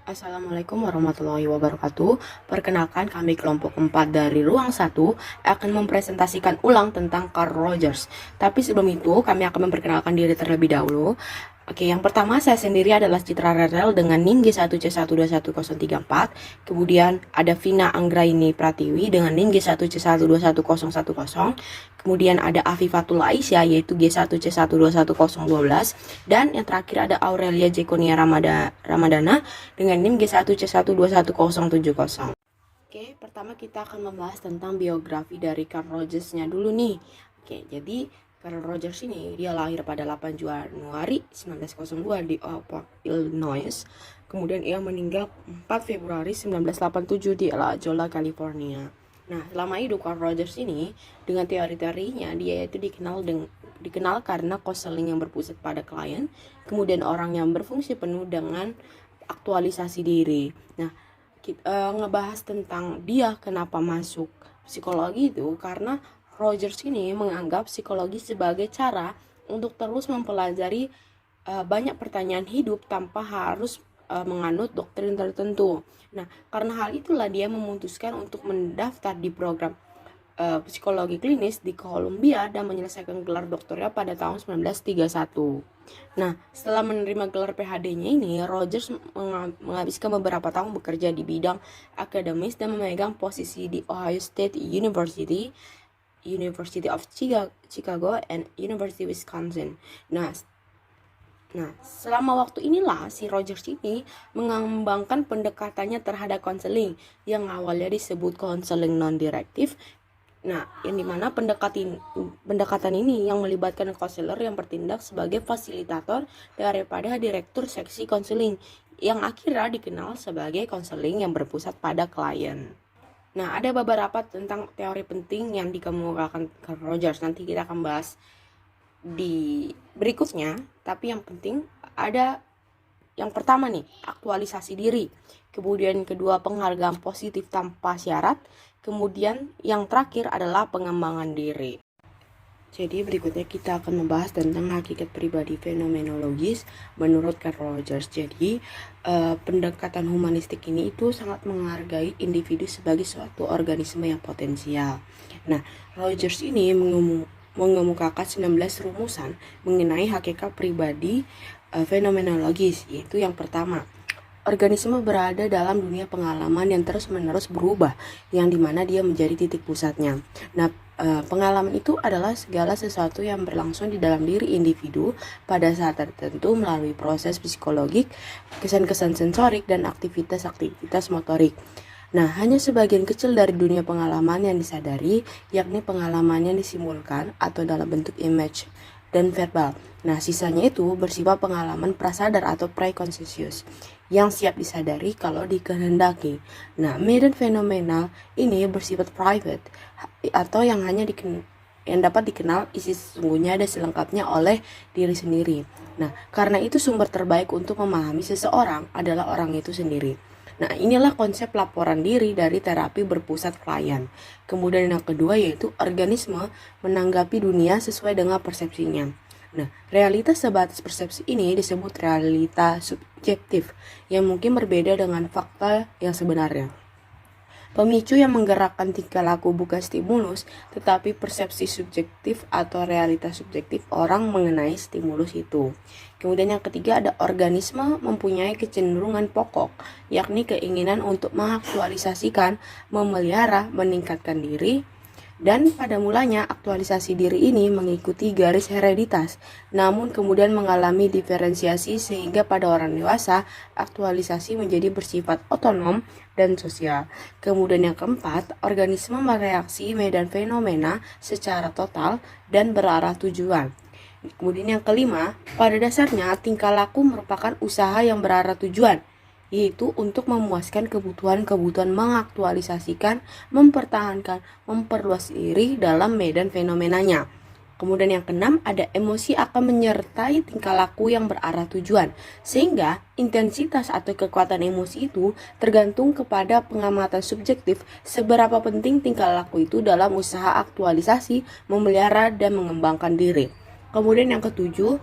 Assalamualaikum warahmatullahi wabarakatuh. Perkenalkan, kami kelompok 4 dari Ruang 1 akan mempresentasikan ulang tentang Carl Rogers. Tapi sebelum itu, kami akan memperkenalkan diri terlebih dahulu. Oke, yang pertama saya sendiri adalah Citra Rerel dengan NIM G1C121034. Kemudian ada Vina Anggraini Pratiwi dengan NIM G1C121010. Kemudian ada Afifatul Aisyah yaitu G1C121012. Dan yang terakhir ada Aurelia Jekonia Ramadana dengan NIM G1C121070. Oke, pertama kita akan membahas tentang biografi dari Carl Rogers-nya dulu nih. Oke, jadi Carl Rogers ini dia lahir pada 8 Januari 1902 di Oak Park, Illinois. Kemudian ia meninggal 4 Februari 1987 di La Jolla, California. Nah, selama hidup Carl Rogers ini dengan teori-teorinya dia itu dikenal karena konseling yang berpusat pada klien, kemudian orang yang berfungsi penuh dengan aktualisasi diri. Nah, kita ngebahas tentang dia kenapa masuk psikologi itu karena Rogers ini menganggap psikologi sebagai cara untuk terus mempelajari banyak pertanyaan hidup tanpa harus menganut doktrin tertentu. Nah, karena hal itulah dia memutuskan untuk mendaftar di program psikologi klinis di Columbia dan menyelesaikan gelar doktornya pada tahun 1931. Nah, setelah menerima gelar PhD-nya ini, Rogers menghabiskan beberapa tahun bekerja di bidang akademis dan memegang posisi di Ohio State University, University of Chicago, and University of Wisconsin. Nah, selama waktu inilah si Rogers ini mengembangkan pendekatannya terhadap konseling yang awalnya disebut konseling non-direktif. Nah, yang dimana pendekatan ini yang melibatkan konselor yang bertindak sebagai fasilitator daripada direktur seksi konseling yang akhirnya dikenal sebagai konseling yang berpusat pada klien. Nah, ada beberapa tentang teori penting yang dikemukakan Carl Rogers. Nanti kita akan bahas di berikutnya. Tapi yang penting ada yang pertama nih, aktualisasi diri. Kemudian kedua, penghargaan positif tanpa syarat. Kemudian yang terakhir adalah pengembangan diri. Jadi berikutnya kita akan membahas tentang hakikat pribadi fenomenologis menurut Carl Rogers. Jadi pendekatan humanistik ini itu sangat menghargai individu sebagai suatu organisme yang potensial. Nah, Rogers ini mengemukakan 19 rumusan mengenai hakikat pribadi fenomenologis, yaitu yang pertama, organisme berada dalam dunia pengalaman yang terus-menerus berubah, yang dimana dia menjadi titik pusatnya. Nah, pengalaman itu adalah segala sesuatu yang berlangsung di dalam diri individu pada saat tertentu melalui proses psikologik, kesan-kesan sensorik, dan aktivitas-aktivitas motorik. Nah, hanya sebagian kecil dari dunia pengalaman yang disadari, yakni pengalaman yang disimbolkan atau dalam bentuk image dan verbal. Nah, sisanya itu bersifat pengalaman prasadar atau preconscious yang siap disadari kalau dikehendaki. Nah, medan fenomenal ini bersifat private atau yang hanya yang dapat dikenal isi sesungguhnya dan selengkapnya oleh diri sendiri. Nah, karena itu sumber terbaik untuk memahami seseorang adalah orang itu sendiri. Nah, inilah konsep laporan diri dari terapi berpusat klien. Kemudian yang kedua yaitu organisme menanggapi dunia sesuai dengan persepsinya. Nah, realitas sebatas persepsi ini disebut realitas subjektif yang mungkin berbeda dengan fakta yang sebenarnya. Pemicu yang menggerakkan tingkah laku bukan stimulus, tetapi persepsi subjektif atau realitas subjektif orang mengenai stimulus itu. Kemudian yang ketiga ada organisme mempunyai kecenderungan pokok, yakni keinginan untuk mengaktualisasikan, memelihara, meningkatkan diri, dan pada mulanya aktualisasi diri ini mengikuti garis hereditas, namun kemudian mengalami diferensiasi sehingga pada orang dewasa aktualisasi menjadi bersifat otonom dan sosial. Kemudian yang keempat, organisme mereaksi medan fenomena secara total dan berarah tujuan. Kemudian yang kelima, pada dasarnya tingkah laku merupakan usaha yang berarah tujuan, yaitu untuk memuaskan kebutuhan-kebutuhan mengaktualisasikan, mempertahankan, memperluas diri dalam medan fenomenanya. Kemudian yang keenam, ada emosi akan menyertai tingkah laku yang berarah tujuan, sehingga intensitas atau kekuatan emosi itu tergantung kepada pengamatan subjektif seberapa penting tingkah laku itu dalam usaha aktualisasi, memelihara, dan mengembangkan diri. Kemudian yang ketujuh,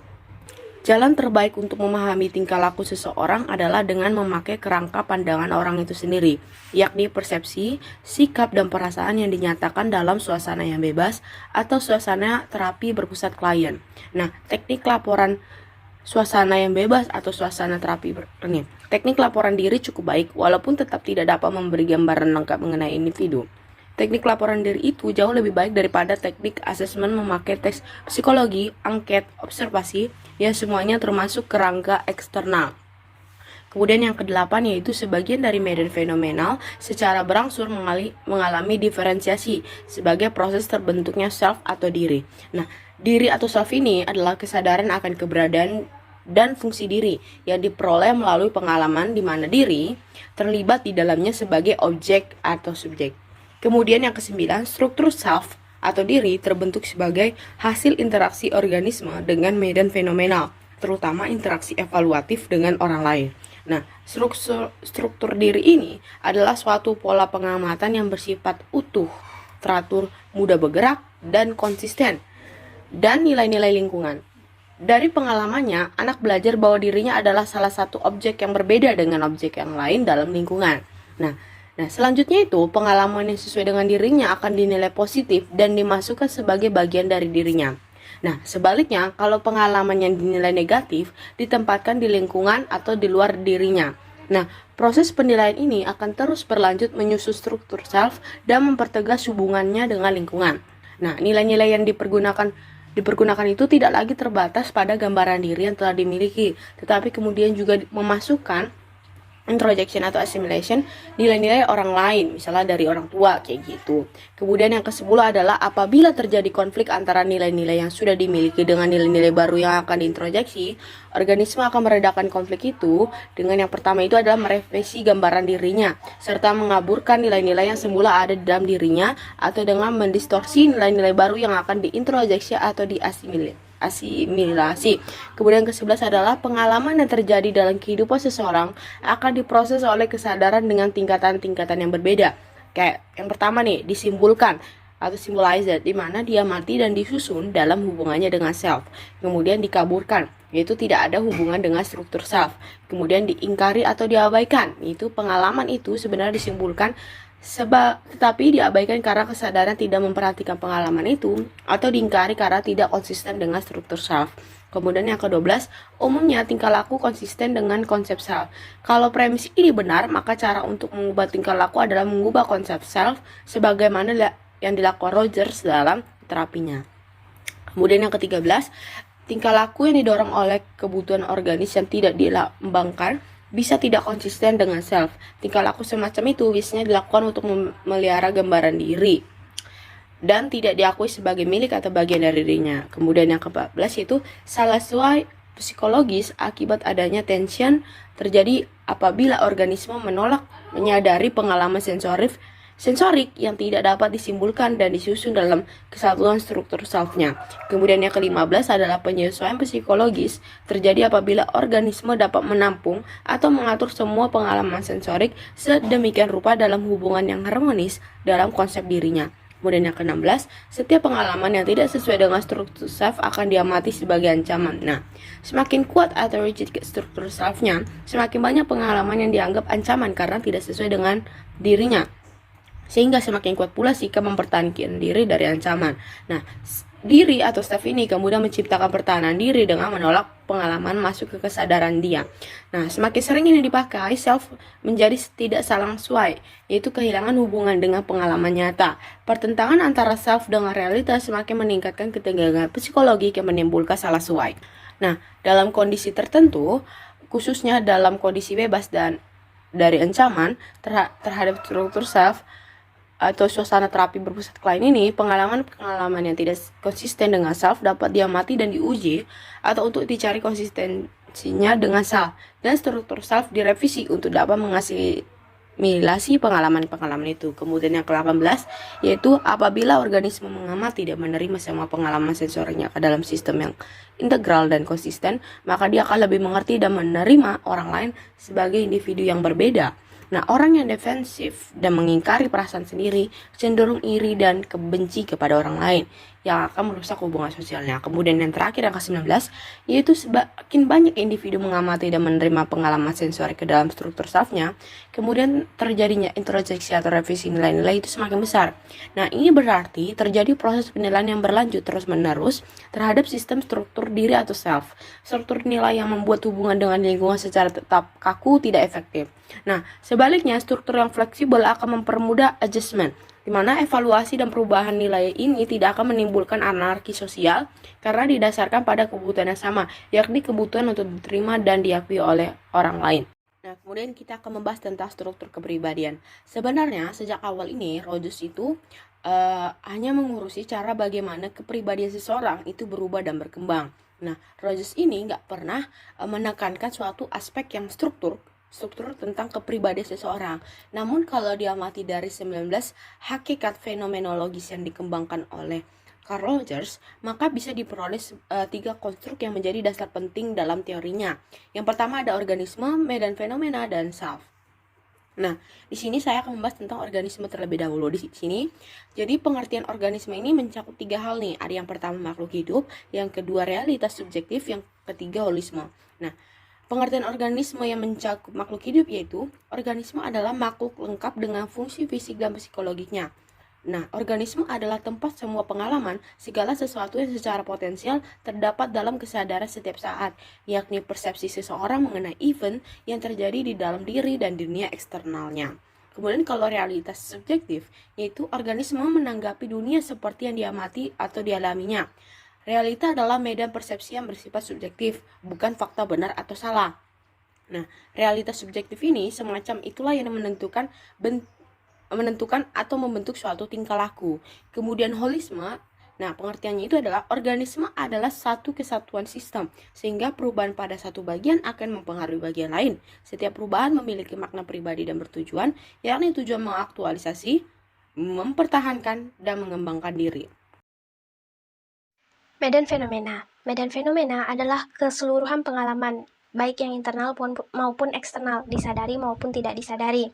Jalan terbaik untuk memahami tingkah laku seseorang adalah dengan memakai kerangka pandangan orang itu sendiri, yakni persepsi, sikap, dan perasaan yang dinyatakan dalam suasana yang bebas atau suasana terapi berpusat klien. Nah, teknik laporan suasana yang bebas atau suasana terapi ini. Teknik laporan diri cukup baik walaupun tetap tidak dapat memberi gambaran lengkap mengenai individu. Teknik laporan diri itu jauh lebih baik daripada teknik asesmen memakai tes psikologi, angket, observasi, yang semuanya termasuk kerangka eksternal. Kemudian yang kedelapan yaitu sebagian dari medan fenomenal secara berangsur mengalami diferensiasi sebagai proses terbentuknya self atau diri. Nah, diri atau self ini adalah kesadaran akan keberadaan dan fungsi diri yang diperoleh melalui pengalaman di mana diri terlibat di dalamnya sebagai objek atau subjek. Kemudian yang kesembilan, struktur self atau diri terbentuk sebagai hasil interaksi organisme dengan medan fenomenal, terutama interaksi evaluatif dengan orang lain. Nah, struktur diri ini adalah suatu pola pengamatan yang bersifat utuh, teratur, mudah bergerak, dan konsisten, dan nilai-nilai lingkungan. Dari pengalamannya, anak belajar bahwa dirinya adalah salah satu objek yang berbeda dengan objek yang lain dalam lingkungan. Nah, selanjutnya itu pengalaman yang sesuai dengan dirinya akan dinilai positif dan dimasukkan sebagai bagian dari dirinya. Nah, sebaliknya kalau pengalaman yang dinilai negatif ditempatkan di lingkungan atau di luar dirinya. Nah, proses penilaian ini akan terus berlanjut menyusun struktur self dan mempertegas hubungannya dengan lingkungan. Nah, nilai-nilai yang dipergunakan itu tidak lagi terbatas pada gambaran diri yang telah dimiliki, tetapi kemudian juga memasukkan introjection atau assimilation nilai-nilai orang lain, misalnya dari orang tua kayak gitu. Kemudian yang ke-10 adalah apabila terjadi konflik antara nilai-nilai yang sudah dimiliki dengan nilai-nilai baru yang akan diintrojeksi, organisme akan meredakan konflik itu dengan yang pertama itu adalah merevisi gambaran dirinya serta mengaburkan nilai-nilai yang semula ada di dalam dirinya atau dengan mendistorsi nilai-nilai baru yang akan diintrojeksi atau asimilasi. Kemudian ke-11 adalah pengalaman yang terjadi dalam kehidupan seseorang akan diproses oleh kesadaran dengan tingkatan-tingkatan yang berbeda. Kayak yang pertama nih, disimpulkan atau symbolized, di mana dia mati dan disusun dalam hubungannya dengan self. Kemudian dikaburkan, yaitu tidak ada hubungan dengan struktur self. Kemudian diingkari atau diabaikan, itu pengalaman itu sebenarnya disimpulkan tetapi diabaikan karena kesadaran tidak memperhatikan pengalaman itu atau diingkari karena tidak konsisten dengan struktur self. Kemudian yang ke-12, umumnya tingkah laku konsisten dengan konsep self. Kalau premis ini benar, maka cara untuk mengubah tingkah laku adalah mengubah konsep self sebagaimana yang dilakukan Rogers dalam terapinya. Kemudian yang ke-13, tingkah laku yang didorong oleh kebutuhan organis yang tidak dilambangkan bisa tidak konsisten dengan self. Tingkah laku semacam itu biasanya dilakukan untuk memelihara gambaran diri dan tidak diakui sebagai milik atau bagian dari dirinya. Kemudian yang ke-14 yaitu salah sesuai psikologis akibat adanya tension terjadi apabila organisme menolak menyadari pengalaman sensorik yang tidak dapat disimpulkan dan disusun dalam kesatuan struktur self-nya. Kemudian yang ke-15 adalah penyesuaian psikologis terjadi apabila organisme dapat menampung atau mengatur semua pengalaman sensorik sedemikian rupa dalam hubungan yang harmonis dalam konsep dirinya. Kemudian yang ke-16, setiap pengalaman yang tidak sesuai dengan struktur self akan diamati sebagai ancaman. Nah, semakin kuat atau rigid struktur self-nya, semakin banyak pengalaman yang dianggap ancaman karena tidak sesuai dengan dirinya. Sehingga semakin kuat pula sikap mempertahankan diri dari ancaman. Nah, diri atau self ini kemudian menciptakan pertahanan diri dengan menolak pengalaman masuk ke kesadaran dia. Nah, semakin sering ini dipakai, self menjadi tidak salah sesuai, yaitu kehilangan hubungan dengan pengalaman nyata. Pertentangan antara self dengan realitas semakin meningkatkan ketegangan psikologis yang menimbulkan salah sesuai. Nah, dalam kondisi tertentu, khususnya dalam kondisi bebas dan dari ancaman terhadap struktur self, atau suasana terapi berpusat klien ini, pengalaman yang tidak konsisten dengan self dapat diamati dan diuji atau untuk dicari konsistensinya dengan self, dan struktur self direvisi untuk dapat mengasimilasi pengalaman-pengalaman itu. Kemudian yang ke-18 yaitu apabila organisme mengamati dan menerima semua pengalaman sensornya ke dalam sistem yang integral dan konsisten, maka dia akan lebih mengerti dan menerima orang lain sebagai individu yang berbeda. Nah, orang yang defensif dan mengingkari perasaan sendiri cenderung iri dan kebenci kepada orang lain yang akan merusak hubungan sosialnya. Kemudian yang terakhir yang ke-19 yaitu semakin banyak individu mengamati dan menerima pengalaman sensorik ke dalam struktur self-nya, kemudian terjadinya introspeksi atau revisi nilai-nilai itu semakin besar. Nah, ini berarti terjadi proses penilaian yang berlanjut terus-menerus terhadap sistem struktur diri atau self. Struktur nilai yang membuat hubungan dengan lingkungan secara tetap kaku tidak efektif. Nah, sebaliknya struktur yang fleksibel akan mempermudah adjustment, di mana evaluasi dan perubahan nilai ini tidak akan menimbulkan anarki sosial karena didasarkan pada kebutuhan yang sama, yakni kebutuhan untuk diterima dan diakui oleh orang lain. Nah, kemudian kita akan membahas tentang struktur kepribadian. Sebenarnya, sejak awal ini, Rogers itu hanya mengurusi cara bagaimana kepribadian seseorang itu berubah dan berkembang. Nah, Rogers ini nggak pernah menekankan suatu aspek yang struktur tentang kepribadian seseorang. Namun kalau diamati dari 19 hakikat fenomenologis yang dikembangkan oleh Carl Rogers, maka bisa diperoleh 3 konstruk yang menjadi dasar penting dalam teorinya. Yang pertama ada organisme, medan fenomena, dan self. Nah, di sini saya akan membahas tentang organisme terlebih dahulu di sini. Jadi pengertian organisme ini mencakup 3 hal nih. Ada yang pertama makhluk hidup, yang kedua realitas subjektif, yang ketiga holisme. Nah, pengertian organisme yang mencakup makhluk hidup yaitu organisme adalah makhluk lengkap dengan fungsi fisik dan psikologiknya. Nah, organisme adalah tempat semua pengalaman, segala sesuatu yang secara potensial terdapat dalam kesadaran setiap saat, yakni persepsi seseorang mengenai event yang terjadi di dalam diri dan dunia eksternalnya. Kemudian kalau realitas subjektif, yaitu organisme menanggapi dunia seperti yang diamati atau dialaminya. Realita adalah medan persepsi yang bersifat subjektif, bukan fakta benar atau salah. Nah, realitas subjektif ini semacam itulah yang menentukan atau membentuk suatu tingkah laku. Kemudian holisme, nah pengertiannya itu adalah organisme adalah satu kesatuan sistem, sehingga perubahan pada satu bagian akan mempengaruhi bagian lain. Setiap perubahan memiliki makna pribadi dan bertujuan, yakni tujuan mengaktualisasi, mempertahankan, dan mengembangkan diri. Medan fenomena. Medan fenomena adalah keseluruhan pengalaman, baik yang internal maupun eksternal, disadari maupun tidak disadari.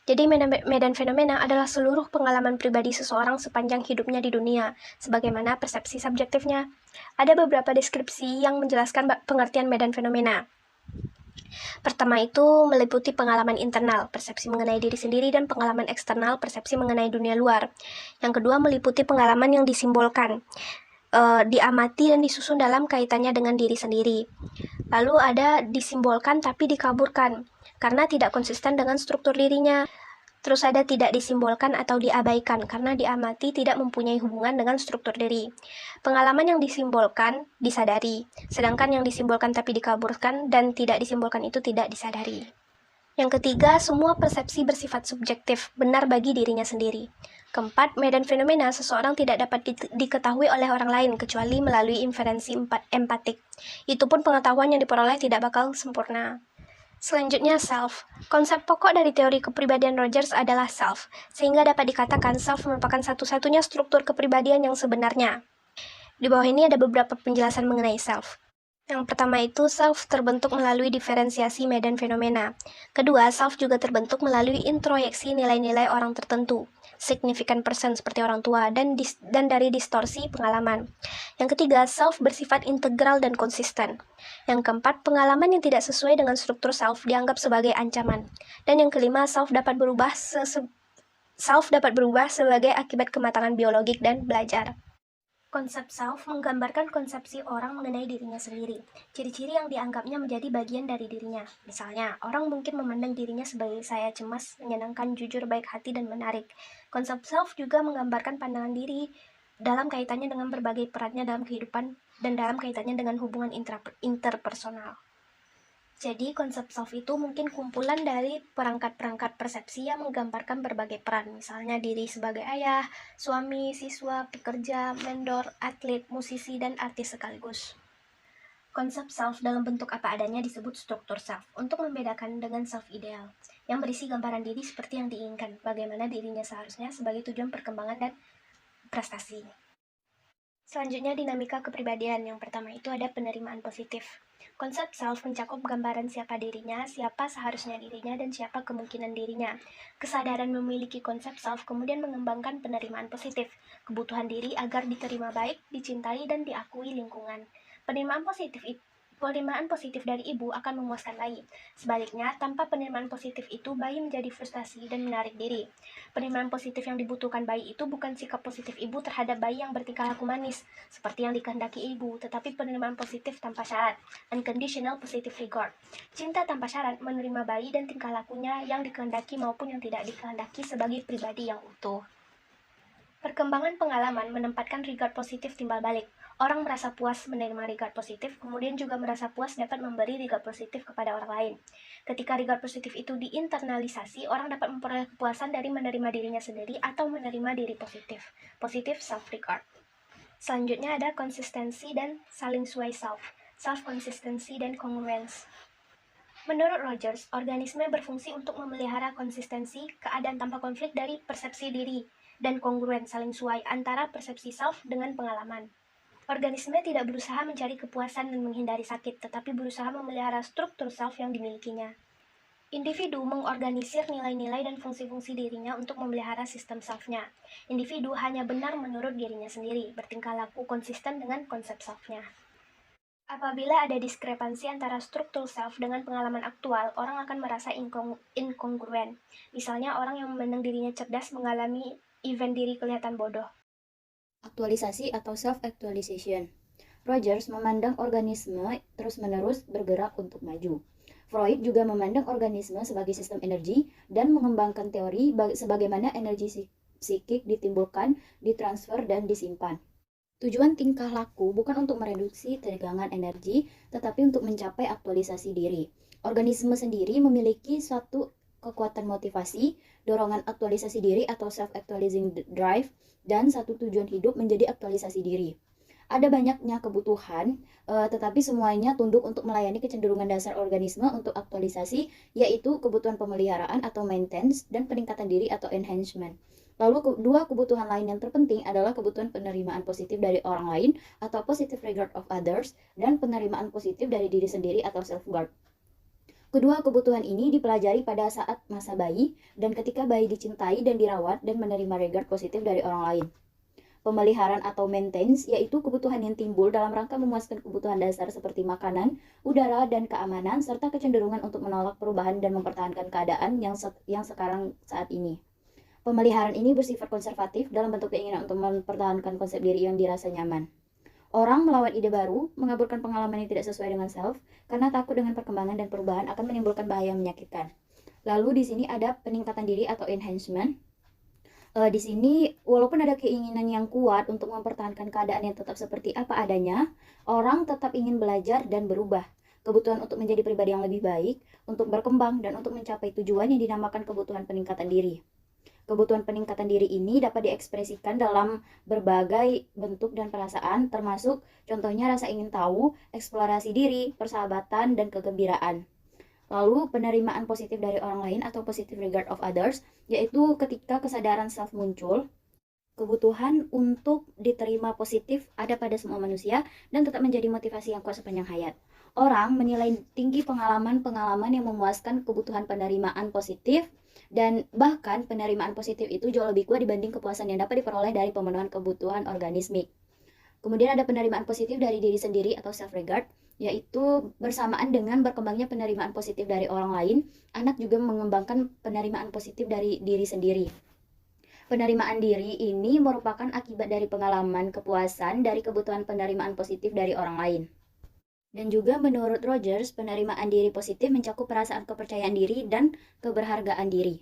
Jadi medan fenomena adalah seluruh pengalaman pribadi seseorang sepanjang hidupnya di dunia, sebagaimana persepsi subjektifnya. Ada beberapa deskripsi yang menjelaskan pengertian medan fenomena. Pertama itu meliputi pengalaman internal, persepsi mengenai diri sendiri, dan pengalaman eksternal, persepsi mengenai dunia luar. Yang kedua meliputi pengalaman yang disimbolkan, diamati dan disusun dalam kaitannya dengan diri sendiri. Lalu ada disimbolkan tapi dikaburkan, karena tidak konsisten dengan struktur dirinya. Terus ada tidak disimbolkan atau diabaikan, karena diamati tidak mempunyai hubungan dengan struktur diri. Pengalaman yang disimbolkan disadari, sedangkan yang disimbolkan tapi dikaburkan dan tidak disimbolkan itu tidak disadari. Yang ketiga, semua persepsi bersifat subjektif, benar bagi dirinya sendiri. Keempat, medan fenomena seseorang tidak dapat diketahui oleh orang lain kecuali melalui inferensi empatik. Itu pun pengetahuan yang diperoleh tidak bakal sempurna. Selanjutnya, self. Konsep pokok dari teori kepribadian Rogers adalah self, sehingga dapat dikatakan self merupakan satu-satunya struktur kepribadian yang sebenarnya. Di bawah ini ada beberapa penjelasan mengenai self. Yang pertama itu, self terbentuk melalui diferensiasi medan fenomena. Kedua, self juga terbentuk melalui introyeksi nilai-nilai orang tertentu, significant person seperti orang tua, dan dari distorsi pengalaman. Yang ketiga, self bersifat integral dan konsisten. Yang keempat, pengalaman yang tidak sesuai dengan struktur self dianggap sebagai ancaman. Dan yang kelima, self dapat berubah sebagai akibat kematangan biologik dan belajar. Konsep self menggambarkan konsepsi orang mengenai dirinya sendiri, ciri-ciri yang dianggapnya menjadi bagian dari dirinya. Misalnya, orang mungkin memandang dirinya sebagai saya cemas, menyenangkan, jujur, baik hati, dan menarik. Konsep self juga menggambarkan pandangan diri dalam kaitannya dengan berbagai perannya dalam kehidupan dan dalam kaitannya dengan hubungan interpersonal. Jadi konsep self itu mungkin kumpulan dari perangkat-perangkat persepsi yang menggambarkan berbagai peran, misalnya diri sebagai ayah, suami, siswa, pekerja, vendor, atlet, musisi, dan artis sekaligus. Konsep self dalam bentuk apa adanya disebut struktur self, untuk membedakan dengan self ideal, yang berisi gambaran diri seperti yang diinginkan, bagaimana dirinya seharusnya sebagai tujuan perkembangan dan prestasi. Selanjutnya dinamika kepribadian. Yang pertama itu ada penerimaan positif. Konsep self mencakup gambaran siapa dirinya, siapa seharusnya dirinya, dan siapa kemungkinan dirinya. Kesadaran memiliki konsep self kemudian mengembangkan penerimaan positif, kebutuhan diri agar diterima baik, dicintai, dan diakui lingkungan. Penerimaan positif dari ibu akan memuaskan bayi. Sebaliknya, tanpa penerimaan positif itu, bayi menjadi frustasi dan menarik diri. Penerimaan positif yang dibutuhkan bayi itu bukan sikap positif ibu terhadap bayi yang bertingkah laku manis, seperti yang dikehendaki ibu, tetapi penerimaan positif tanpa syarat, unconditional positive regard. Cinta tanpa syarat menerima bayi dan tingkah lakunya yang dikehendaki maupun yang tidak dikehendaki sebagai pribadi yang utuh. Perkembangan pengalaman menempatkan regard positif timbal balik. Orang merasa puas menerima regard positif, kemudian juga merasa puas dapat memberi regard positif kepada orang lain. Ketika regard positif itu diinternalisasi, orang dapat memperoleh kepuasan dari menerima dirinya sendiri atau menerima diri positif. Positive self-regard. Selanjutnya ada konsistensi dan saling sesuai self. Self-consistency dan congruence. Menurut Rogers, organisme berfungsi untuk memelihara konsistensi, keadaan tanpa konflik dari persepsi diri, dan kongruen saling sesuai antara persepsi self dengan pengalaman. Organisme tidak berusaha mencari kepuasan dan menghindari sakit, tetapi berusaha memelihara struktur self yang dimilikinya. Individu mengorganisir nilai-nilai dan fungsi-fungsi dirinya untuk memelihara sistem self-nya. Individu hanya benar menurut dirinya sendiri, bertingkah laku konsisten dengan konsep self-nya. Apabila ada diskrepansi antara struktur self dengan pengalaman aktual, orang akan merasa inkongruen. Misalnya, orang yang memandang dirinya cerdas mengalami event diri kelihatan bodoh. Aktualisasi atau self-actualization. Rogers memandang organisme terus-menerus bergerak untuk maju. Freud juga memandang organisme sebagai sistem energi dan mengembangkan teori sebagaimana energi psikik ditimbulkan, ditransfer, dan disimpan. Tujuan tingkah laku bukan untuk mereduksi tegangan energi, tetapi untuk mencapai aktualisasi diri. Organisme sendiri memiliki suatu kekuatan motivasi, dorongan aktualisasi diri atau self-actualizing drive, dan satu tujuan hidup menjadi aktualisasi diri. Ada banyaknya kebutuhan, tetapi semuanya tunduk untuk melayani kecenderungan dasar organisme untuk aktualisasi, yaitu kebutuhan pemeliharaan atau maintenance dan peningkatan diri atau enhancement. Lalu dua kebutuhan lain yang terpenting adalah kebutuhan penerimaan positif dari orang lain atau positive regard of others dan penerimaan positif dari diri sendiri atau self-guard. Kedua kebutuhan ini dipelajari pada saat masa bayi dan ketika bayi dicintai dan dirawat dan menerima regard positif dari orang lain. Pemeliharaan atau maintenance yaitu kebutuhan yang timbul dalam rangka memuaskan kebutuhan dasar seperti makanan, udara, dan keamanan serta kecenderungan untuk menolak perubahan dan mempertahankan keadaan yang sekarang saat ini. Pemeliharaan ini bersifat konservatif dalam bentuk keinginan untuk mempertahankan konsep diri yang dirasa nyaman. Orang melawan ide baru, mengaburkan pengalaman yang tidak sesuai dengan self, karena takut dengan perkembangan dan perubahan akan menimbulkan bahaya yang menyakitkan. Lalu di sini ada peningkatan diri atau enhancement. Di sini walaupun ada keinginan yang kuat untuk mempertahankan keadaan yang tetap seperti apa adanya, orang tetap ingin belajar dan berubah. Kebutuhan untuk menjadi pribadi yang lebih baik, untuk berkembang, dan untuk mencapai tujuan yang dinamakan kebutuhan peningkatan diri. Kebutuhan peningkatan diri ini dapat diekspresikan dalam berbagai bentuk dan perasaan, termasuk contohnya rasa ingin tahu, eksplorasi diri, persahabatan, dan kegembiraan. Lalu penerimaan positif dari orang lain atau positive regard of others, yaitu ketika kesadaran self muncul, kebutuhan untuk diterima positif ada pada semua manusia dan tetap menjadi motivasi yang kuat sepanjang hayat. Orang menilai tinggi pengalaman-pengalaman yang memuaskan kebutuhan penerimaan positif, dan bahkan penerimaan positif itu jauh lebih kuat dibanding kepuasan yang dapat diperoleh dari pemenuhan kebutuhan organismik. Kemudian ada penerimaan positif dari diri sendiri atau self-regard, yaitu bersamaan dengan berkembangnya penerimaan positif dari orang lain, anak juga mengembangkan penerimaan positif dari diri sendiri. Penerimaan diri ini merupakan akibat dari pengalaman kepuasan dari kebutuhan penerimaan positif dari orang lain. Dan juga menurut Rogers, penerimaan diri positif mencakup perasaan kepercayaan diri dan keberhargaan diri.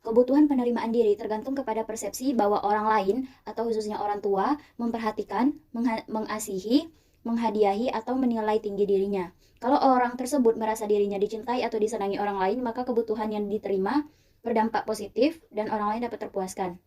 Kebutuhan penerimaan diri tergantung kepada persepsi bahwa orang lain, atau khususnya orang tua, memperhatikan, mengasihi, menghadiahi, atau menilai tinggi dirinya. Kalau orang tersebut merasa dirinya dicintai atau disenangi orang lain, maka kebutuhan yang diterima berdampak positif dan orang lain dapat terpuaskan.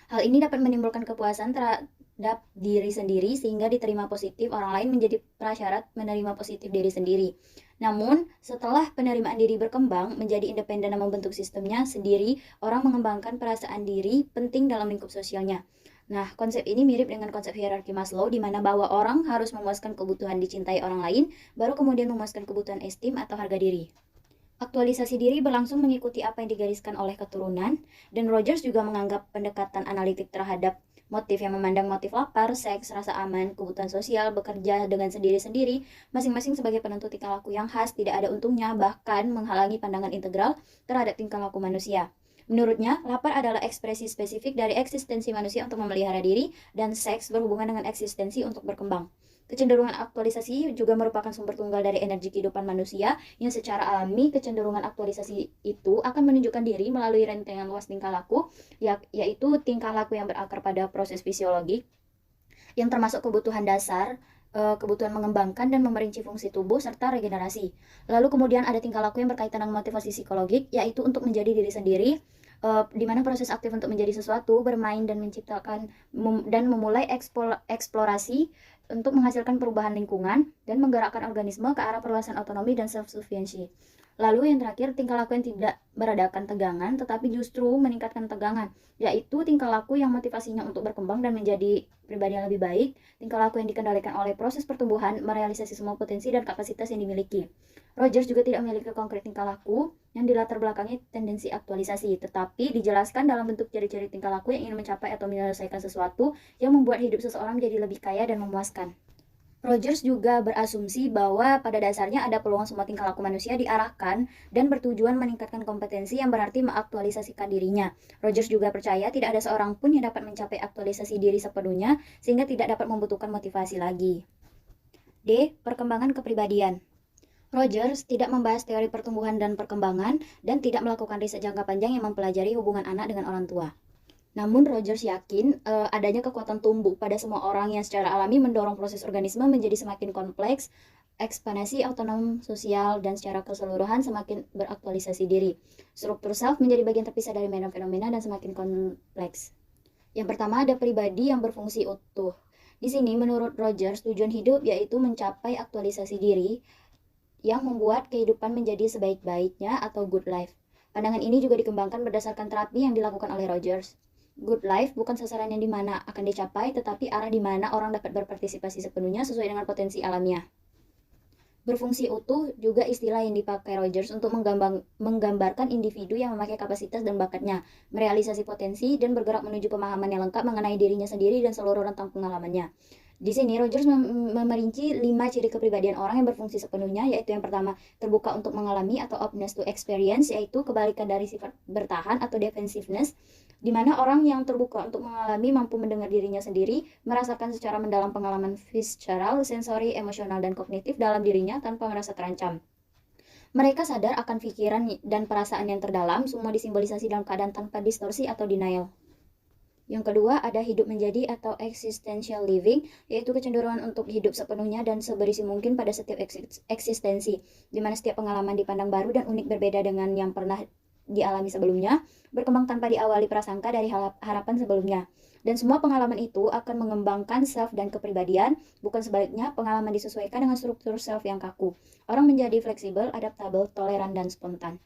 Hal ini dapat menimbulkan kepuasan terhadap diri sendiri sehingga diterima positif orang lain menjadi prasyarat menerima positif diri sendiri. Namun, setelah penerimaan diri berkembang menjadi independen dan membentuk sistemnya sendiri, orang mengembangkan perasaan diri penting dalam lingkup sosialnya. Nah, konsep ini mirip dengan konsep hierarki Maslow, di mana bahwa orang harus memuaskan kebutuhan dicintai orang lain, baru kemudian memuaskan kebutuhan esteem atau harga diri. Aktualisasi diri berlangsung mengikuti apa yang digariskan oleh keturunan, dan Rogers juga menganggap pendekatan analitik terhadap motif yang memandang motif lapar, seks, rasa aman, kebutuhan sosial, bekerja dengan sendiri-sendiri, masing-masing sebagai penentu tingkah laku yang khas, tidak ada untungnya, bahkan menghalangi pandangan integral terhadap tingkah laku manusia. Menurutnya, lapar adalah ekspresi spesifik dari eksistensi manusia untuk memelihara diri, dan seks berhubungan dengan eksistensi untuk berkembang. Kecenderungan aktualisasi juga merupakan sumber tunggal dari energi kehidupan manusia, yang secara alami kecenderungan aktualisasi itu akan menunjukkan diri melalui rentetan luas tingkah laku, yaitu tingkah laku yang berakar pada proses fisiologik, yang termasuk kebutuhan dasar, kebutuhan mengembangkan dan memerinci fungsi tubuh, serta regenerasi. Lalu kemudian ada tingkah laku yang berkaitan dengan motivasi psikologik, yaitu untuk menjadi diri sendiri, di mana proses aktif untuk menjadi sesuatu, bermain dan menciptakan dan memulai eksplorasi untuk menghasilkan perubahan lingkungan dan menggerakkan organisme ke arah perluasan otonomi dan self-sufficiency. Lalu yang terakhir, tingkah laku yang tidak meredakan tegangan tetapi justru meningkatkan tegangan, yaitu tingkah laku yang motivasinya untuk berkembang dan menjadi pribadi yang lebih baik, tingkah laku yang dikendalikan oleh proses pertumbuhan, merealisasi semua potensi dan kapasitas yang dimiliki. Rogers juga tidak memiliki konkret tingkah laku yang dilatar belakangi tendensi aktualisasi, tetapi dijelaskan dalam bentuk ciri-ciri tingkah laku yang ingin mencapai atau menyelesaikan sesuatu yang membuat hidup seseorang menjadi lebih kaya dan memuaskan. Rogers juga berasumsi bahwa pada dasarnya ada peluang semua tingkah laku manusia diarahkan dan bertujuan meningkatkan kompetensi yang berarti mengaktualisasikan dirinya. Rogers juga percaya tidak ada seorang pun yang dapat mencapai aktualisasi diri sepenuhnya sehingga tidak dapat membutuhkan motivasi lagi. D. Perkembangan kepribadian. Rogers tidak membahas teori pertumbuhan dan perkembangan dan tidak melakukan riset jangka panjang yang mempelajari hubungan anak dengan orang tua. Namun Rogers yakin adanya kekuatan tumbuh pada semua orang yang secara alami mendorong proses organisme menjadi semakin kompleks, ekspansi otonom sosial, dan secara keseluruhan semakin beraktualisasi diri. Struktur self menjadi bagian terpisah dari medan fenomena dan semakin kompleks. Yang pertama ada pribadi yang berfungsi utuh. Di sini menurut Rogers tujuan hidup yaitu mencapai aktualisasi diri yang membuat kehidupan menjadi sebaik-baiknya atau good life. Pandangan ini juga dikembangkan berdasarkan terapi yang dilakukan oleh Rogers. Good life bukan sasaran yang dimana akan dicapai, tetapi arah di mana orang dapat berpartisipasi sepenuhnya sesuai dengan potensi alamnya. Berfungsi utuh juga istilah yang dipakai Rogers untuk menggambarkan individu yang memakai kapasitas dan bakatnya, merealisasi potensi, dan bergerak menuju pemahaman yang lengkap mengenai dirinya sendiri dan seluruh rentang pengalamannya. Di sini Rogers memerinci 5 ciri kepribadian orang yang berfungsi sepenuhnya, yaitu yang pertama, terbuka untuk mengalami atau openness to experience, yaitu kebalikan dari sifat bertahan atau defensiveness, di mana orang yang terbuka untuk mengalami mampu mendengar dirinya sendiri, merasakan secara mendalam pengalaman visceral, sensori, emosional, dan kognitif dalam dirinya tanpa merasa terancam. Mereka sadar akan pikiran dan perasaan yang terdalam, semua disimbolisasi dalam keadaan tanpa distorsi atau denial. Yang kedua ada hidup menjadi atau existential living, yaitu kecenderungan untuk hidup sepenuhnya dan seberisi mungkin pada setiap eksistensi, di mana setiap pengalaman dipandang baru dan unik berbeda dengan yang pernah dialami sebelumnya, berkembang tanpa diawali prasangka dari harapan sebelumnya. Dan semua pengalaman itu akan mengembangkan self dan kepribadian, bukan sebaliknya pengalaman disesuaikan dengan struktur self yang kaku. Orang menjadi fleksibel, adaptabel, toleran, dan spontan.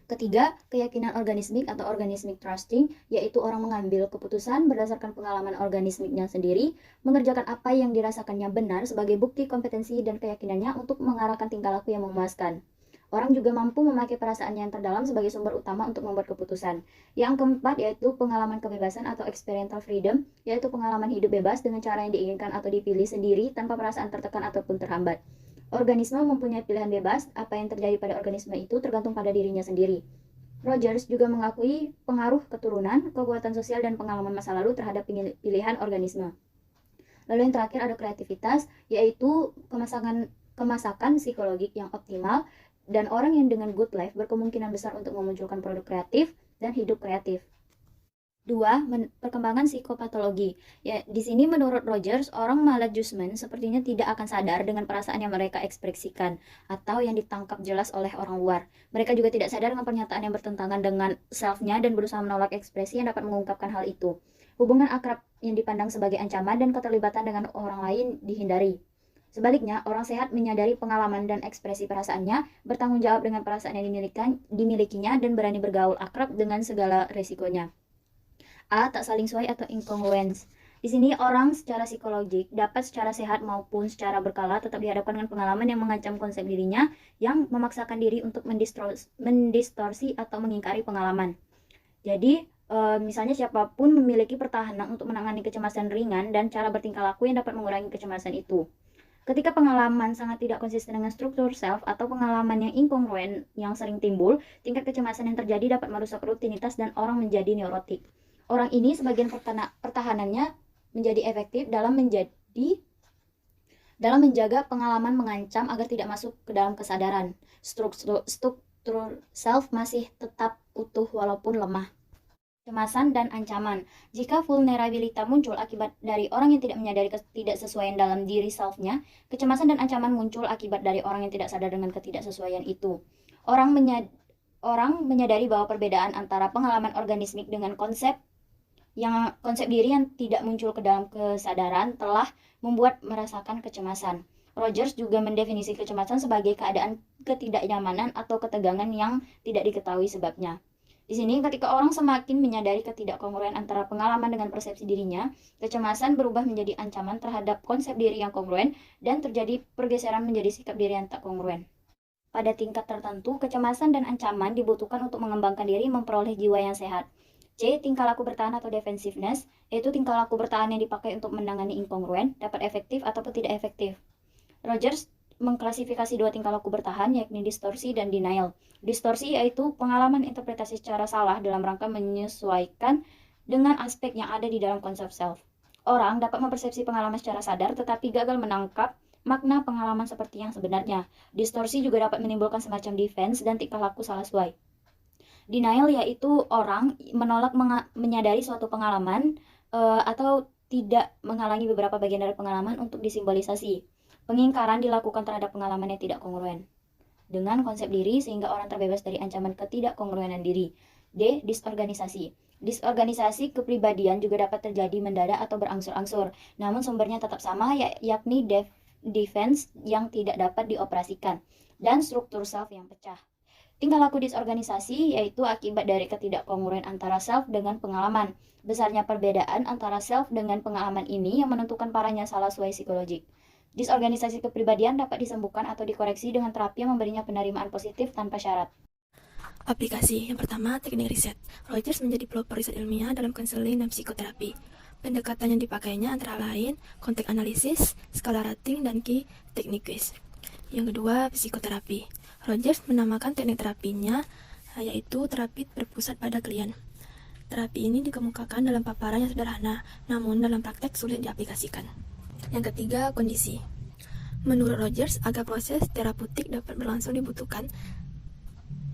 Ketiga, keyakinan organismik atau organismic trusting, yaitu orang mengambil keputusan berdasarkan pengalaman organismiknya sendiri, mengerjakan apa yang dirasakannya benar sebagai bukti kompetensi dan keyakinannya untuk mengarahkan tingkah laku yang memuaskan. Orang juga mampu memakai perasaannya yang terdalam sebagai sumber utama untuk membuat keputusan. Yang keempat yaitu pengalaman kebebasan atau experiential freedom, yaitu pengalaman hidup bebas dengan cara yang diinginkan atau dipilih sendiri tanpa perasaan tertekan ataupun terhambat. Organisme mempunyai pilihan bebas, apa yang terjadi pada organisme itu tergantung pada dirinya sendiri. Rogers juga mengakui pengaruh keturunan, kekuatan sosial, dan pengalaman masa lalu terhadap pilihan organisme. Lalu yang terakhir ada kreativitas, yaitu kemasakan psikologik yang optimal, dan orang yang dengan good life berkemungkinan besar untuk memunculkan produk kreatif dan hidup kreatif. 2. Perkembangan psikopatologi. Ya, di sini menurut Rogers, orang maladjustment sepertinya tidak akan sadar dengan perasaan yang mereka ekspresikan atau yang ditangkap jelas oleh orang luar. Mereka juga tidak sadar dengan pernyataan yang bertentangan dengan self-nya dan berusaha menolak ekspresi yang dapat mengungkapkan hal itu. Hubungan akrab yang dipandang sebagai ancaman dan keterlibatan dengan orang lain dihindari. Sebaliknya, orang sehat menyadari pengalaman dan ekspresi perasaannya, bertanggung jawab dengan perasaan yang dimilikinya, dan berani bergaul akrab dengan segala resikonya. A. Tak saling sesuai atau incongruence. Di sini orang secara psikologik dapat secara sehat maupun secara berkala tetap dihadapkan dengan pengalaman yang mengancam konsep dirinya yang memaksakan diri untuk mendistorsi atau mengingkari pengalaman. Jadi, misalnya siapapun memiliki pertahanan untuk menangani kecemasan ringan dan cara bertingkah laku yang dapat mengurangi kecemasan itu. Ketika pengalaman sangat tidak konsisten dengan struktur self atau pengalaman yang inkongruen yang sering timbul, tingkat kecemasan yang terjadi dapat merusak rutinitas dan orang menjadi neurotik. Orang ini sebagian pertahanannya menjadi efektif dalam menjaga pengalaman mengancam agar tidak masuk ke dalam kesadaran. Struktur self masih tetap utuh walaupun lemah. Kecemasan dan ancaman. Jika vulnerabilitas muncul akibat dari orang yang tidak menyadari ketidaksesuaian dalam diri self-nya, kecemasan dan ancaman muncul akibat dari orang yang tidak sadar dengan ketidaksesuaian itu. Orang menyadari bahwa perbedaan antara pengalaman organismik dengan konsep diri yang tidak muncul ke dalam kesadaran telah membuat merasakan kecemasan. Rogers juga mendefinisi kecemasan sebagai keadaan ketidaknyamanan atau ketegangan yang tidak diketahui sebabnya. Di sini, ketika orang semakin menyadari ketidakkongruensi antara pengalaman dengan persepsi dirinya, kecemasan berubah menjadi ancaman terhadap konsep diri yang kongruen dan terjadi pergeseran menjadi sikap diri yang tak kongruen. Pada tingkat tertentu, kecemasan dan ancaman dibutuhkan untuk mengembangkan diri memperoleh jiwa yang sehat. C. Tingkah laku bertahan atau defensiveness, yaitu tingkah laku bertahan yang dipakai untuk menangani inkongruen, dapat efektif ataupun tidak efektif. Rogers mengklasifikasi dua tingkah laku bertahan, yakni distorsi dan denial. Distorsi yaitu pengalaman interpretasi secara salah dalam rangka menyesuaikan dengan aspek yang ada di dalam konsep self. Orang dapat mempersepsi pengalaman secara sadar tetapi gagal menangkap makna pengalaman seperti yang sebenarnya. Distorsi juga dapat menimbulkan semacam defense dan tingkah laku salah sesuai. Denial yaitu orang menolak menyadari suatu pengalaman atau tidak menghalangi beberapa bagian dari pengalaman untuk disimbolisasi. Pengingkaran dilakukan terhadap pengalaman yang tidak kongruen dengan konsep diri sehingga orang terbebas dari ancaman ketidakkongruenan diri. D. Disorganisasi. Disorganisasi kepribadian juga dapat terjadi mendadak atau berangsur-angsur, namun sumbernya tetap sama, yakni defense yang tidak dapat dioperasikan dan struktur self yang pecah. Tingkah laku disorganisasi yaitu akibat dari ketidakkongruensi antara self dengan pengalaman. Besarnya perbedaan antara self dengan pengalaman ini yang menentukan parahnya salah sesuai psikologik. Disorganisasi kepribadian dapat disembuhkan atau dikoreksi dengan terapi yang memberinya penerimaan positif tanpa syarat. Aplikasi. Yang pertama, teknik riset. Rogers menjadi pelopor riset ilmiah dalam konseling dan psikoterapi. Pendekatan yang dipakainya antara lain konteks analisis, skala rating, dan key teknik quiz. Yang kedua, psikoterapi. Rogers menamakan teknik terapinya yaitu terapi berpusat pada klien. Terapi ini dikemukakan dalam paparan yang sederhana, namun dalam praktek sulit diaplikasikan. Yang ketiga, kondisi. Menurut Rogers, agar proses terapeutik dapat berlangsung dibutuhkan,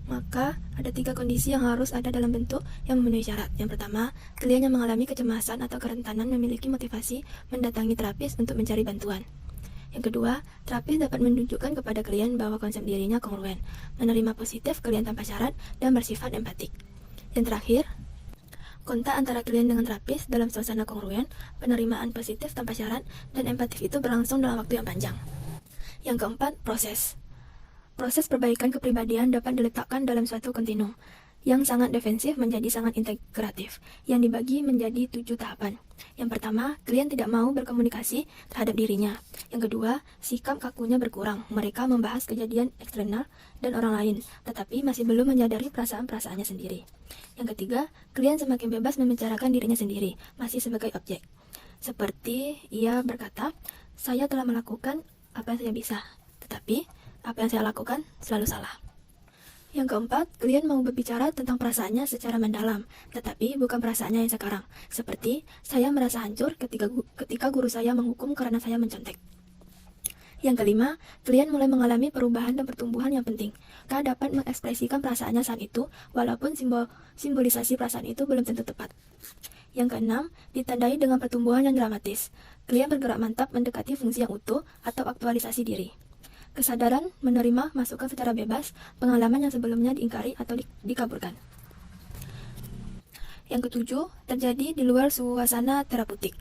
maka ada 3 kondisi yang harus ada dalam bentuk yang memenuhi syarat. Yang pertama, klien yang mengalami kecemasan atau kerentanan memiliki motivasi mendatangi terapis untuk mencari bantuan. Yang kedua, terapis dapat menunjukkan kepada klien bahwa konsep dirinya kongruen, menerima positif klien tanpa syarat, dan bersifat empatik. Yang terakhir, kontak antara klien dengan terapis dalam suasana kongruen, penerimaan positif tanpa syarat, dan empatif itu berlangsung dalam waktu yang panjang. Yang keempat, proses. Proses perbaikan kepribadian dapat diletakkan dalam suatu kontinum, yang sangat defensif menjadi sangat integratif, yang dibagi menjadi 7 tahapan. Yang pertama, klien tidak mau berkomunikasi terhadap dirinya. Yang kedua, sikap kakunya berkurang. Mereka membahas kejadian eksternal dan orang lain, tetapi masih belum menyadari perasaan-perasaannya sendiri. Yang ketiga, klien semakin bebas membicarakan dirinya sendiri, masih sebagai objek. Seperti ia berkata, saya telah melakukan apa yang saya bisa, tetapi apa yang saya lakukan selalu salah. Yang keempat, klien mau berbicara tentang perasaannya secara mendalam, tetapi bukan perasaannya yang sekarang. Seperti, saya merasa hancur ketika guru saya menghukum karena saya mencontek. Yang kelima, klien mulai mengalami perubahan dan pertumbuhan yang penting. Mereka dapat mengekspresikan perasaannya saat itu, walaupun simbolisasi perasaan itu belum tentu tepat. Yang keenam, ditandai dengan pertumbuhan yang dramatis. Klien bergerak mantap mendekati fungsi yang utuh atau aktualisasi diri. Kesadaran menerima masukan secara bebas, pengalaman yang sebelumnya diingkari atau dikaburkan. Yang ketujuh, terjadi di luar suasana terapeutik.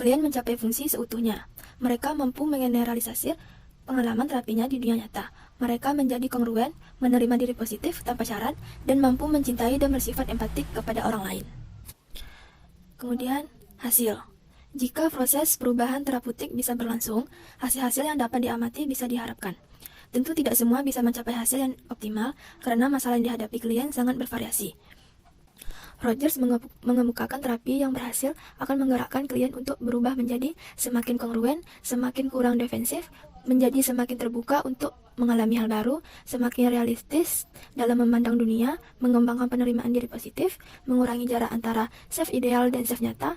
Klien mencapai fungsi seutuhnya. Mereka mampu mengeneralisasi pengalaman terapinya di dunia nyata. Mereka menjadi kongruen, menerima diri positif tanpa syarat, dan mampu mencintai dan bersifat empatik kepada orang lain. Kemudian, hasil. Jika proses perubahan terapeutik bisa berlangsung, hasil-hasil yang dapat diamati bisa diharapkan. Tentu tidak semua bisa mencapai hasil yang optimal karena masalah yang dihadapi klien sangat bervariasi. Rogers mengemukakan terapi yang berhasil akan menggerakkan klien untuk berubah menjadi semakin kongruen, semakin kurang defensif, menjadi semakin terbuka untuk mengalami hal baru, semakin realistis dalam memandang dunia, mengembangkan penerimaan diri positif, mengurangi jarak antara self ideal dan self nyata,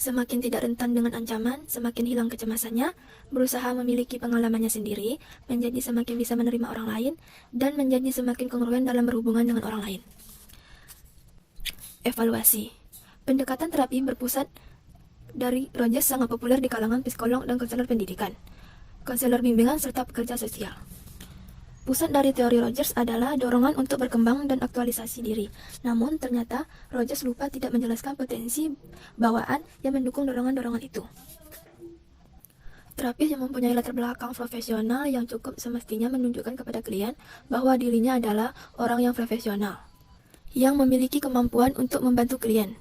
semakin tidak rentan dengan ancaman, semakin hilang kecemasannya, berusaha memiliki pengalamannya sendiri, menjadi semakin bisa menerima orang lain, dan menjadi semakin kongruen dalam berhubungan dengan orang lain. Evaluasi. Pendekatan terapi berpusat dari Rogers sangat populer di kalangan psikolog dan konselor pendidikan, konselor bimbingan, serta pekerja sosial. Pusat dari teori Rogers adalah dorongan untuk berkembang dan aktualisasi diri. Namun, ternyata Rogers lupa tidak menjelaskan potensi bawaan yang mendukung dorongan-dorongan itu. Terapis yang mempunyai latar belakang profesional yang cukup semestinya menunjukkan kepada klien bahwa dirinya adalah orang yang profesional, yang memiliki kemampuan untuk membantu klien.